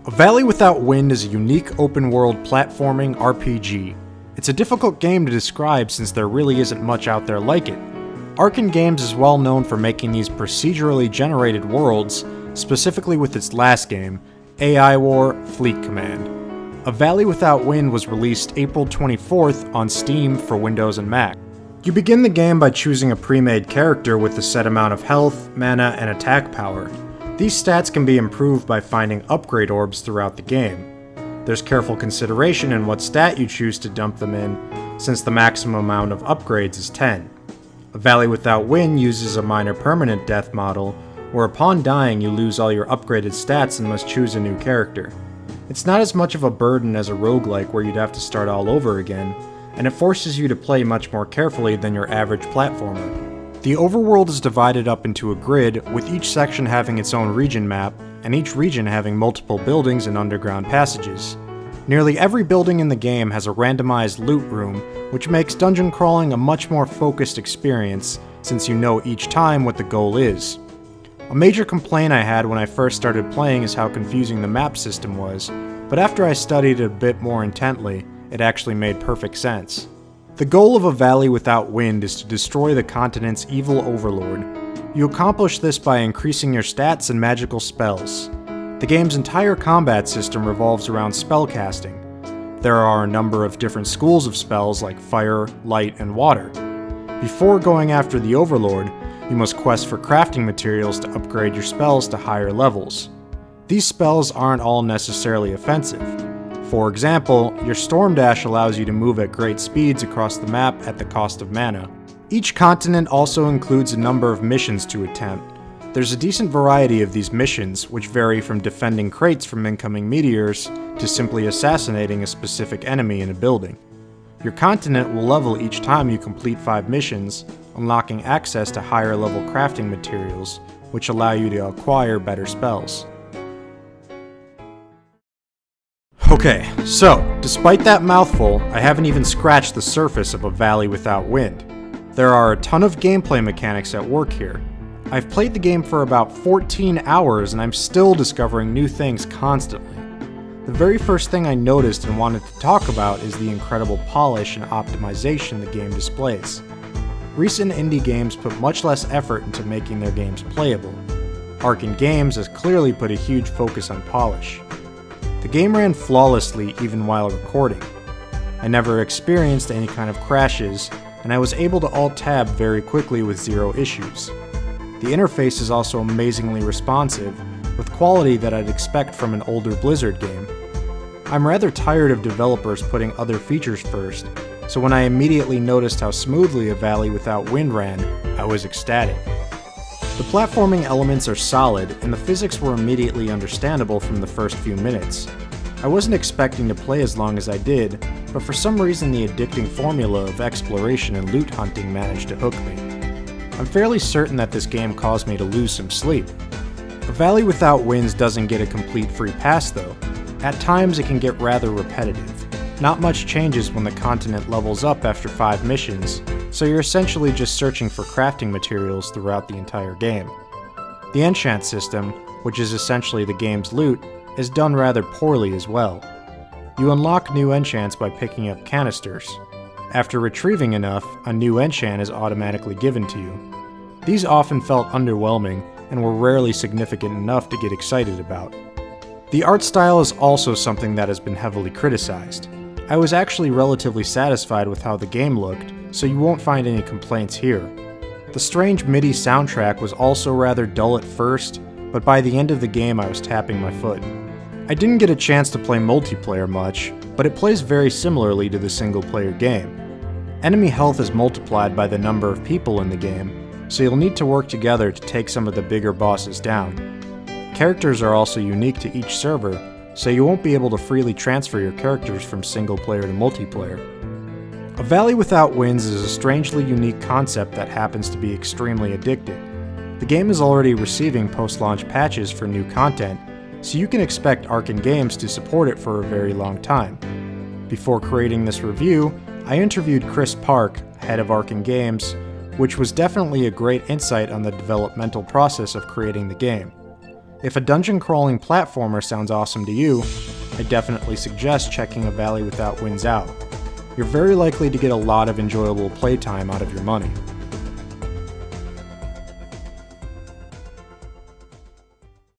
A Valley Without Wind is a unique open-world platforming RPG. It's a difficult game to describe since there really isn't much out there like it. Arcan Games is well known for making these procedurally generated worlds, specifically with its last game, AI War: Fleet Command. A Valley Without Wind was released April 24th on Steam for Windows and Mac. You begin the game by choosing a pre-made character with a set amount of health, mana, and attack power. These stats can be improved by finding upgrade orbs throughout the game. There's careful consideration in what stat you choose to dump them in, since the maximum amount of upgrades is 10. A Valley Without Wind uses a minor permanent death model, where upon dying you lose all your upgraded stats and must choose a new character. It's not as much of a burden as a roguelike where you'd have to start all over again, and it forces you to play much more carefully than your average platformer. The overworld is divided up into a grid, with each section having its own region map, and each region having multiple buildings and underground passages. Nearly every building in the game has a randomized loot room, which makes dungeon crawling a much more focused experience, since you know each time what the goal is. A major complaint I had when I first started playing is how confusing the map system was, but after I studied it a bit more intently, it actually made perfect sense. The goal of A Valley Without Wind is to destroy the continent's evil overlord. You accomplish this by increasing your stats and magical spells. The game's entire combat system revolves around spellcasting. There are a number of different schools of spells like fire, light, and water. Before going after the overlord, you must quest for crafting materials to upgrade your spells to higher levels. These spells aren't all necessarily offensive. For example, your Storm Dash allows you to move at great speeds across the map at the cost of mana. Each continent also includes a number of missions to attempt. There's a decent variety of these missions, which vary from defending crates from incoming meteors to simply assassinating a specific enemy in a building. Your continent will level each time you complete 5 missions, unlocking access to higher level crafting materials, which allow you to acquire better spells. Okay, so, despite that mouthful, I haven't even scratched the surface of A Valley Without Wind. There are a ton of gameplay mechanics at work here. I've played the game for about 14 hours and I'm still discovering new things constantly. The very first thing I noticed and wanted to talk about is the incredible polish and optimization the game displays. Recent indie games put much less effort into making their games playable. Arcan Games has clearly put a huge focus on polish. The game ran flawlessly even while recording. I never experienced any kind of crashes, and I was able to alt-tab very quickly with 0 issues. The interface is also amazingly responsive, with quality that I'd expect from an older Blizzard game. I'm rather tired of developers putting other features first, so when I immediately noticed how smoothly A Valley Without Wind ran, I was ecstatic. The platforming elements are solid, and the physics were immediately understandable from the first few minutes. I wasn't expecting to play as long as I did, but for some reason the addicting formula of exploration and loot hunting managed to hook me. I'm fairly certain that this game caused me to lose some sleep. A Valley Without Winds doesn't get a complete free pass though. At times it can get rather repetitive. Not much changes when the continent levels up after 5 missions, so you're essentially just searching for crafting materials throughout the entire game. The enchant system, which is essentially the game's loot, is done rather poorly as well. You unlock new enchants by picking up canisters. After retrieving enough, a new enchant is automatically given to you. These often felt underwhelming and were rarely significant enough to get excited about. The art style is also something that has been heavily criticized. I was actually relatively satisfied with how the game looked, so you won't find any complaints here. The strange MIDI soundtrack was also rather dull at first, but by the end of the game I was tapping my foot. I didn't get a chance to play multiplayer much, but it plays very similarly to the single-player game. Enemy health is multiplied by the number of people in the game, so you'll need to work together to take some of the bigger bosses down. Characters are also unique to each server, so you won't be able to freely transfer your characters from single-player to multiplayer. A Valley Without Winds is a strangely unique concept that happens to be extremely addicting. The game is already receiving post-launch patches for new content, so you can expect Arcan Games to support it for a very long time. Before creating this review, I interviewed Chris Park, head of Arcan Games, which was definitely a great insight on the developmental process of creating the game. If a dungeon crawling platformer sounds awesome to you, I definitely suggest checking A Valley Without Winds out. You're very likely to get a lot of enjoyable playtime out of your money.